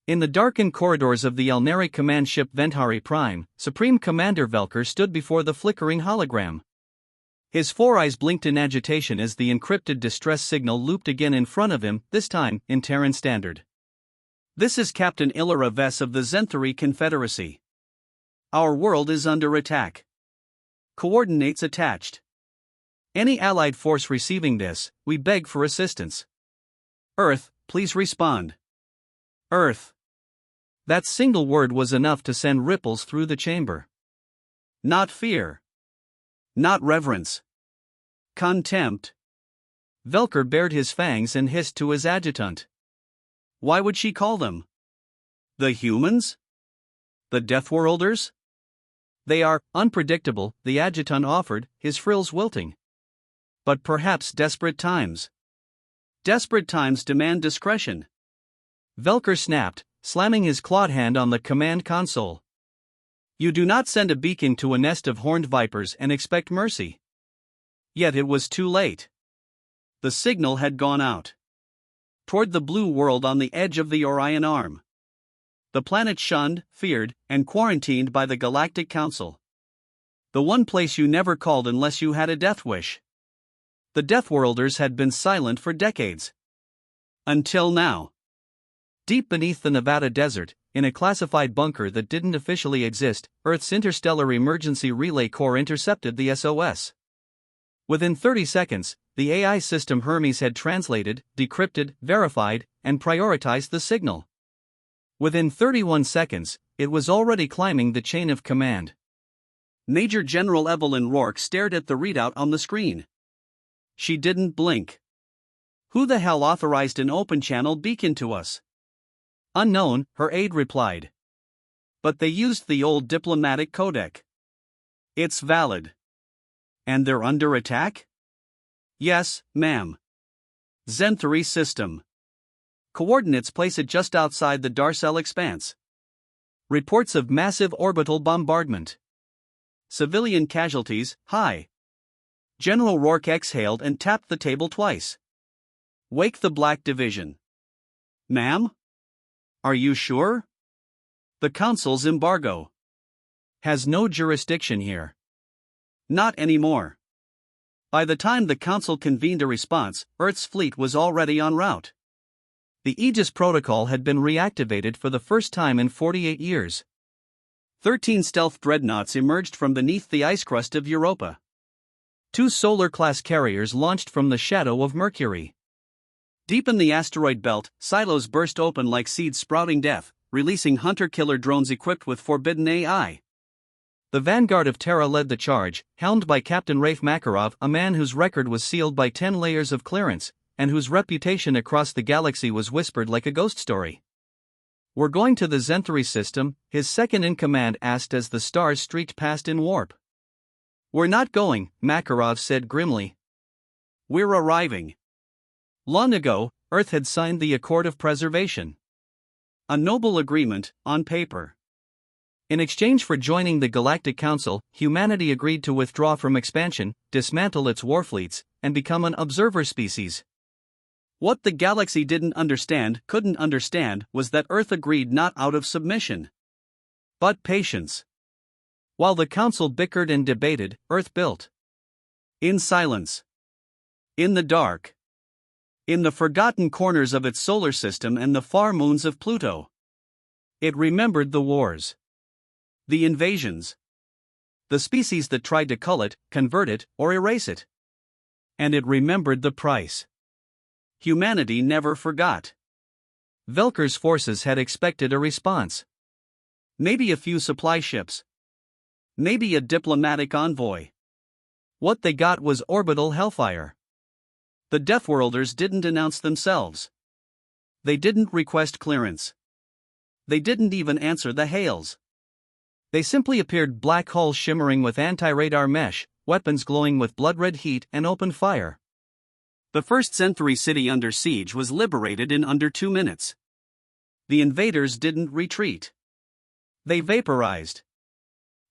In the darkened corridors of the Elnari command ship Ventari Prime, Supreme Commander Velker stood before the flickering hologram. His four eyes blinked in agitation as the encrypted distress signal looped again in front of him, this time in Terran Standard. "This is Captain Illyra Vess of the Zenthari Confederacy. Our world is under attack. Coordinates attached. Any allied force receiving this, we beg for assistance. Earth, please respond. Earth." That single word was enough to send ripples through the chamber. Not fear. Not reverence. Contempt. Velker bared his fangs and hissed to his adjutant. Why would she call them? The humans? The Deathworlders? They are unpredictable, the adjutant offered, his frills wilting. But perhaps desperate times. Desperate times demand discretion. Velker snapped, slamming his clawed hand on the command console. You do not send a beacon to a nest of horned vipers and expect mercy. Yet it was too late. The signal had gone out. Toward the blue world on the edge of the Orion Arm. The planet shunned, feared, and quarantined by the Galactic Council. The one place you never called unless you had a death wish. The Deathworlders had been silent for decades. Until now. Deep beneath the Nevada desert, in a classified bunker that didn't officially exist, Earth's Interstellar Emergency Relay Corps intercepted the SOS. Within 30 seconds, the AI system Hermes had translated, decrypted, verified, and prioritized the signal. Within 31 seconds, it was already climbing the chain of command. Major General Evelyn Rourke stared at the readout on the screen. She didn't blink. Who the hell authorized an open-channel beacon to us? Unknown, her aide replied. But they used the old diplomatic codec. It's valid. And they're under attack? Yes, ma'am. Zenthari system. Coordinates place it just outside the Darcel expanse. Reports of massive orbital bombardment. Civilian casualties, high. General Rourke exhaled and tapped the table twice. Wake the Black Division. Ma'am? Are you sure? The Council's embargo has no jurisdiction here. Not anymore. By the time the Council convened a response, Earth's fleet was already en route. The Aegis Protocol had been reactivated for the first time in 48 years. 13 stealth dreadnoughts emerged from beneath the ice crust of Europa. 2 solar-class carriers launched from the shadow of Mercury. Deep in the asteroid belt, silos burst open like seeds sprouting death, releasing hunter-killer drones equipped with forbidden AI. The vanguard of Terra led the charge, helmed by Captain Rafe Makarov, a man whose record was sealed by 10 layers of clearance, and whose reputation across the galaxy was whispered like a ghost story. We're going to the Zenthari system, his second-in-command asked as the stars streaked past in warp. We're not going, Makarov said grimly. We're arriving. Long ago, Earth had signed the Accord of Preservation. A noble agreement, on paper. In exchange for joining the Galactic Council, humanity agreed to withdraw from expansion, dismantle its warfleets, and become an observer species. What the galaxy couldn't understand, was that Earth agreed not out of submission, but patience. While the Council bickered and debated, Earth built. In silence. In the dark. In the forgotten corners of its solar system and the far moons of Pluto. It remembered the wars. The invasions. The species that tried to cull it, convert it, or erase it. And it remembered the price. Humanity never forgot. Velker's forces had expected a response. Maybe a few supply ships. Maybe a diplomatic envoy. What they got was orbital hellfire. The Deathworlders didn't announce themselves. They didn't request clearance. They didn't even answer the hails. They simply appeared, black hulls shimmering with anti-radar mesh, weapons glowing with blood-red heat, and opened fire. The first Zenthari city under siege was liberated in under 2 minutes. The invaders didn't retreat. They vaporized.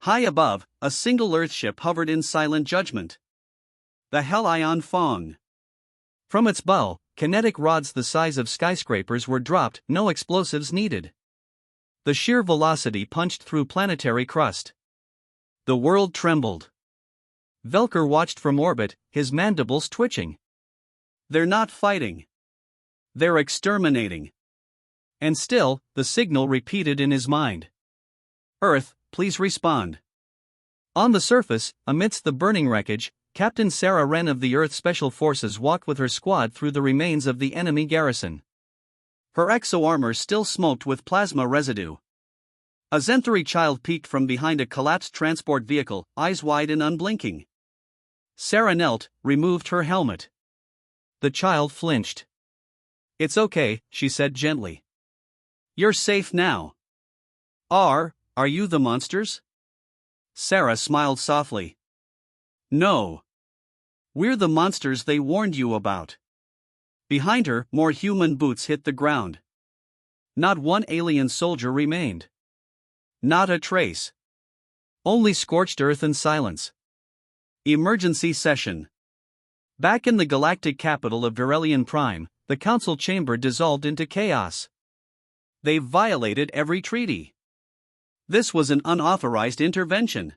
High above, a single Earthship hovered in silent judgment. The Helion Fong. From its bow, kinetic rods the size of skyscrapers were dropped, no explosives needed. The sheer velocity punched through planetary crust. The world trembled. Velker watched from orbit, his mandibles twitching. They're not fighting. They're exterminating. And still, the signal repeated in his mind. Earth, please respond. On the surface, amidst the burning wreckage, Captain Sarah Wren of the Earth Special Forces walked with her squad through the remains of the enemy garrison. Her exo-armor still smoked with plasma residue. A Zenthari child peeked from behind a collapsed transport vehicle, eyes wide and unblinking. Sarah knelt, removed her helmet. The child flinched. It's okay, she said gently. You're safe now. Are you the monsters? Sarah smiled softly. No. We're the monsters they warned you about. Behind her, more human boots hit the ground. Not one alien soldier remained. Not a trace. Only scorched earth and silence. Emergency session. Back in the galactic capital of Verelian Prime, the council chamber dissolved into chaos. They've violated every treaty. This was an unauthorized intervention.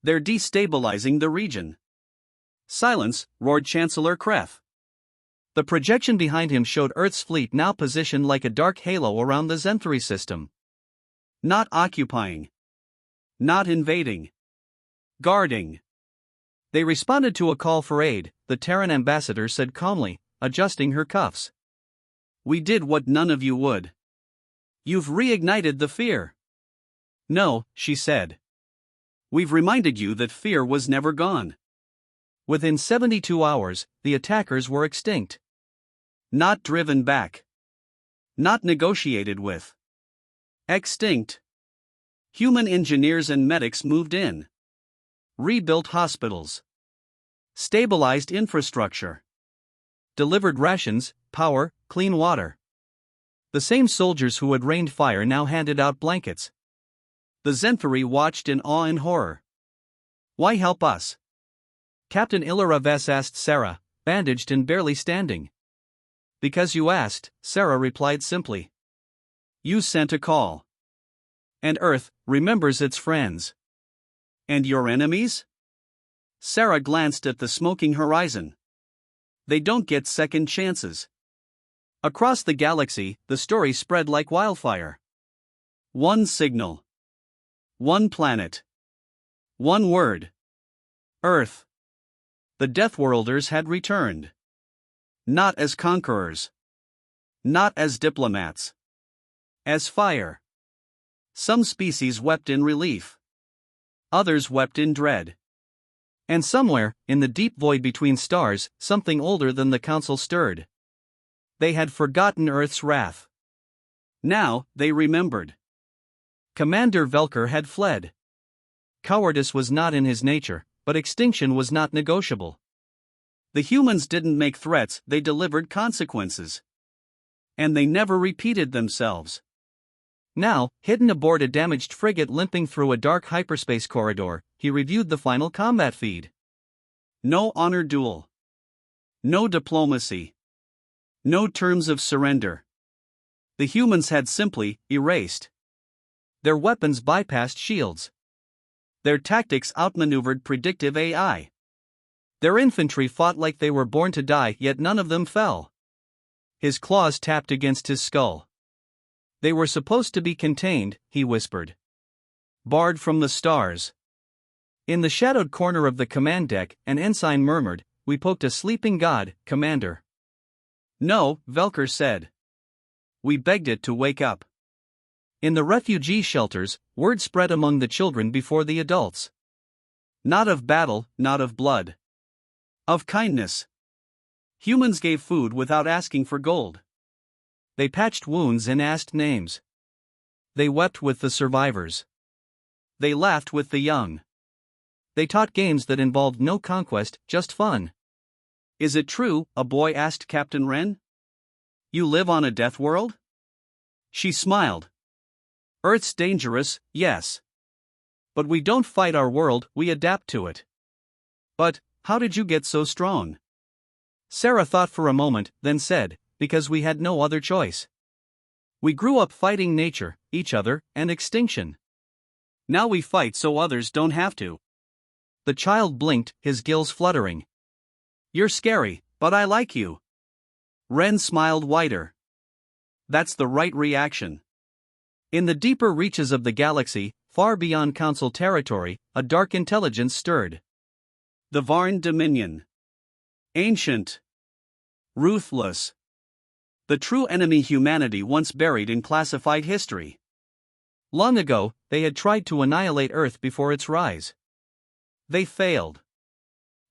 They're destabilizing the region. Silence, roared Chancellor Kreth. The projection behind him showed Earth's fleet now positioned like a dark halo around the Zenthari system. Not occupying. Not invading. Guarding. They responded to a call for aid, the Terran ambassador said calmly, adjusting her cuffs. We did what none of you would. You've reignited the fear. No, she said. We've reminded you that fear was never gone. Within 72 hours, the attackers were extinct. Not driven back. Not negotiated with. Extinct. Human engineers and medics moved in. Rebuilt hospitals. Stabilized infrastructure. Delivered rations, power, clean water. The same soldiers who had rained fire now handed out blankets. The Zenthari watched in awe and horror. Why help us? Captain Illyra Vess asked Sarah, bandaged and barely standing. Because you asked, Sarah replied simply. You sent a call. And Earth remembers its friends. And your enemies? Sarah glanced at the smoking horizon. They don't get second chances. Across the galaxy, the story spread like wildfire. One signal. One planet. One word. Earth. The Deathworlders had returned. Not as conquerors. Not as diplomats. As fire. Some species wept in relief. Others wept in dread. And somewhere, in the deep void between stars, something older than the Council stirred. They had forgotten Earth's wrath. Now, they remembered. Commander Velker had fled. Cowardice was not in his nature, but extinction was not negotiable. The humans didn't make threats, they delivered consequences. And they never repeated themselves. Now, hidden aboard a damaged frigate limping through a dark hyperspace corridor, he reviewed the final combat feed. No honor duel. No diplomacy. No terms of surrender. The humans had simply erased. Their weapons bypassed shields. Their tactics outmaneuvered predictive AI. Their infantry fought like they were born to die, yet none of them fell. His claws tapped against his skull. They were supposed to be contained, he whispered. Barred from the stars. In the shadowed corner of the command deck, an ensign murmured, We poked a sleeping god, Commander. No, Velker said. We begged it to wake up. In the refugee shelters, word spread among the children before the adults. Not of battle, not of blood. Of kindness. Humans gave food without asking for gold. They patched wounds and asked names. They wept with the survivors. They laughed with the young. They taught games that involved no conquest, just fun. Is it true, a boy asked Captain Wren? You live on a death world? She smiled. Earth's dangerous, yes. But we don't fight our world, we adapt to it. But, how did you get so strong? Sarah thought for a moment, then said, because we had no other choice. We grew up fighting nature, each other, and extinction. Now we fight so others don't have to. The child blinked, his gills fluttering. You're scary, but I like you. Ren smiled wider. That's the right reaction. In the deeper reaches of the galaxy, far beyond Council territory, a dark intelligence stirred. The Varn Dominion. Ancient. Ruthless. The true enemy humanity once buried in classified history. Long ago, they had tried to annihilate Earth before its rise. They failed.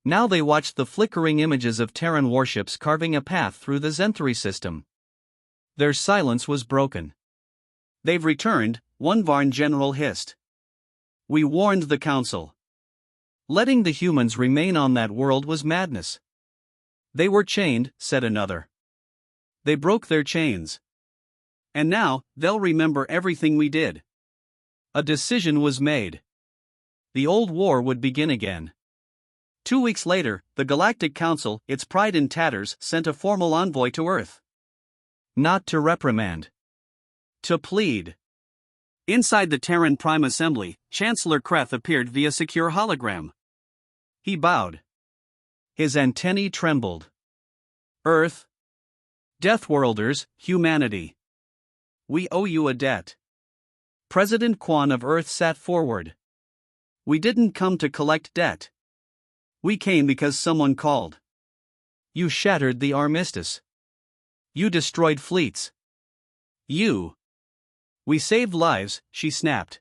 Now they watched the flickering images of Terran warships carving a path through the Zenthri system. Their silence was broken. They've returned, one Varn general hissed. We warned the Council. Letting the humans remain on that world was madness. They were chained, said another. They broke their chains. And now, they'll remember everything we did. A decision was made. The old war would begin again. 2 weeks later, the Galactic Council, its pride in tatters, sent a formal envoy to Earth. Not to reprimand. To plead. Inside the Terran Prime Assembly, Chancellor Kreth appeared via secure hologram. He bowed. His antennae trembled. Earth. Deathworlders, humanity. We owe you a debt. President Quan of Earth sat forward. We didn't come to collect debt. We came because someone called. You shattered the armistice. You destroyed fleets. We saved lives, she snapped.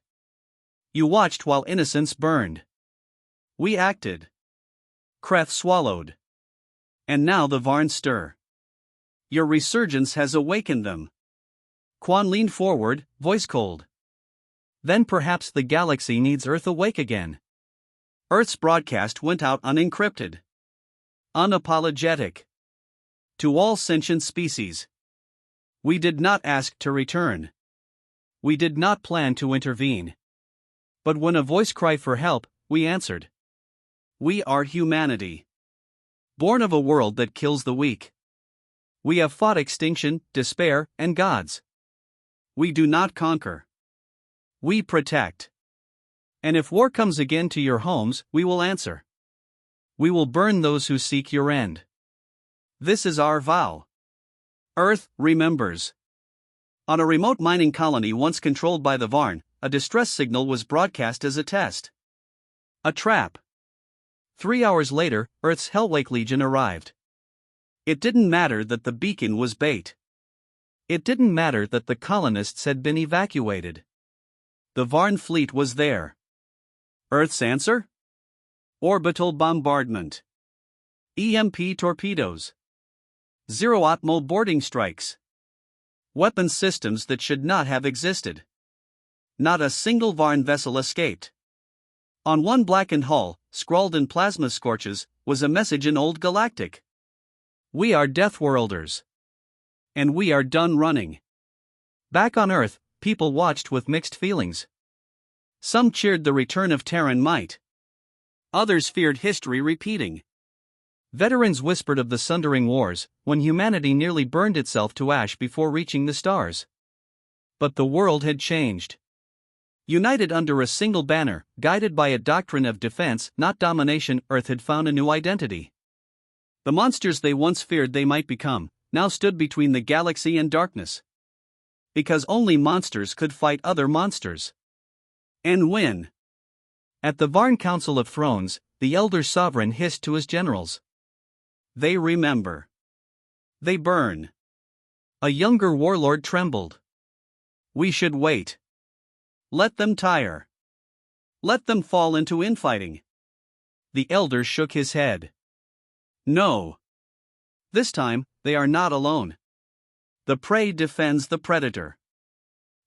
You watched while innocents burned. We acted. Kreth swallowed. And now the Varn stir. Your resurgence has awakened them. Quan leaned forward, voice cold. Then perhaps the galaxy needs Earth awake again. Earth's broadcast went out unencrypted. Unapologetic. To all sentient species. We did not ask to return. We did not plan to intervene. But when a voice cried for help, we answered. We are humanity. Born of a world that kills the weak. We have fought extinction, despair, and gods. We do not conquer. We protect. And if war comes again to your homes, we will answer. We will burn those who seek your end. This is our vow. Earth remembers. On a remote mining colony once controlled by the Varn, a distress signal was broadcast as a test. A trap. 3 hours later, Earth's Hellwake Legion arrived. It didn't matter that the beacon was bait. It didn't matter that the colonists had been evacuated. The Varn fleet was there. Earth's answer? Orbital bombardment. EMP torpedoes. Zero-atmo boarding strikes. Weapon systems that should not have existed. Not a single Varn vessel escaped. On one blackened hull, scrawled in plasma scorches, was a message in Old Galactic. We are Deathworlders. And we are done running. Back on Earth, people watched with mixed feelings. Some cheered the return of Terran might. Others feared history repeating. Veterans whispered of the sundering wars, when humanity nearly burned itself to ash before reaching the stars. But the world had changed. United under a single banner, guided by a doctrine of defense, not domination, Earth had found a new identity. The monsters they once feared they might become, now stood between the galaxy and darkness. Because only monsters could fight other monsters. And win. At the Varn Council of Thrones, the elder sovereign hissed to his generals. They remember. They burn. A younger warlord trembled. We should wait. Let them tire. Let them fall into infighting. The elder shook his head. No. This time, they are not alone. The prey defends the predator.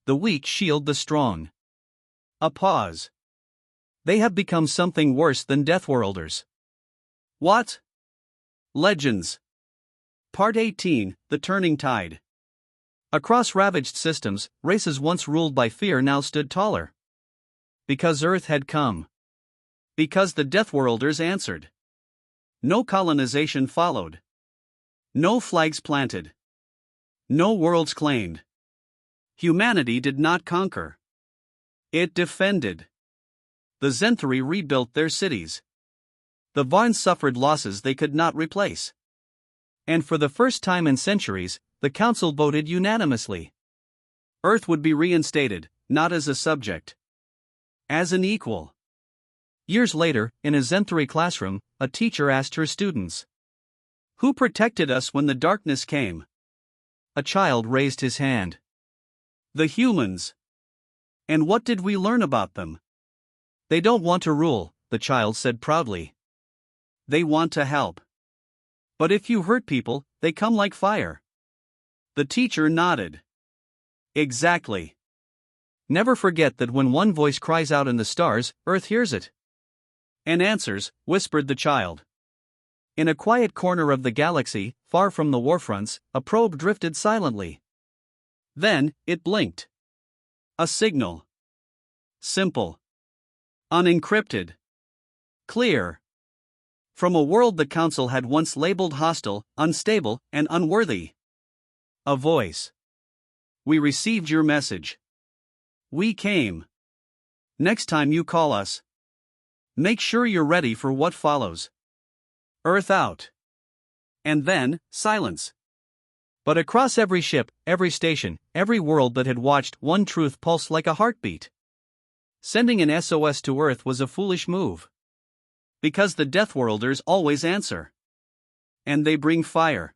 The weak shield the strong. A pause. They have become something worse than Deathworlders. What? Legends. Part 18, The Turning Tide. Across ravaged systems, races once ruled by fear now stood taller. Because Earth had come. Because the Deathworlders answered. No colonization followed. No flags planted. No worlds claimed. Humanity did not conquer. It defended. The Zenthari rebuilt their cities. The Varns suffered losses they could not replace. And for the first time in centuries, the Council voted unanimously. Earth would be reinstated, not as a subject. As an equal. Years later, in a Zenthari classroom, a teacher asked her students, "Who protected us when the darkness came?" A child raised his hand. "The humans." "And what did we learn about them?" "They don't want to rule," the child said proudly. "They want to help. But if you hurt people, they come like fire." The teacher nodded. Exactly. Never forget that when one voice cries out in the stars, Earth hears it. And answers, whispered the child. In a quiet corner of the galaxy, far from the warfronts, a probe drifted silently. Then, it blinked. A signal. Simple. Unencrypted. Clear. From a world the Council had once labeled hostile, unstable, and unworthy. A voice. "We received your message. We came. Next time you call us, make sure you're ready for what follows." Earth out. And then, silence. But across every ship, every station, every world that had watched, one truth pulsed like a heartbeat. Sending an SOS to Earth was a foolish move. Because the Deathworlders always answer. And they bring fire.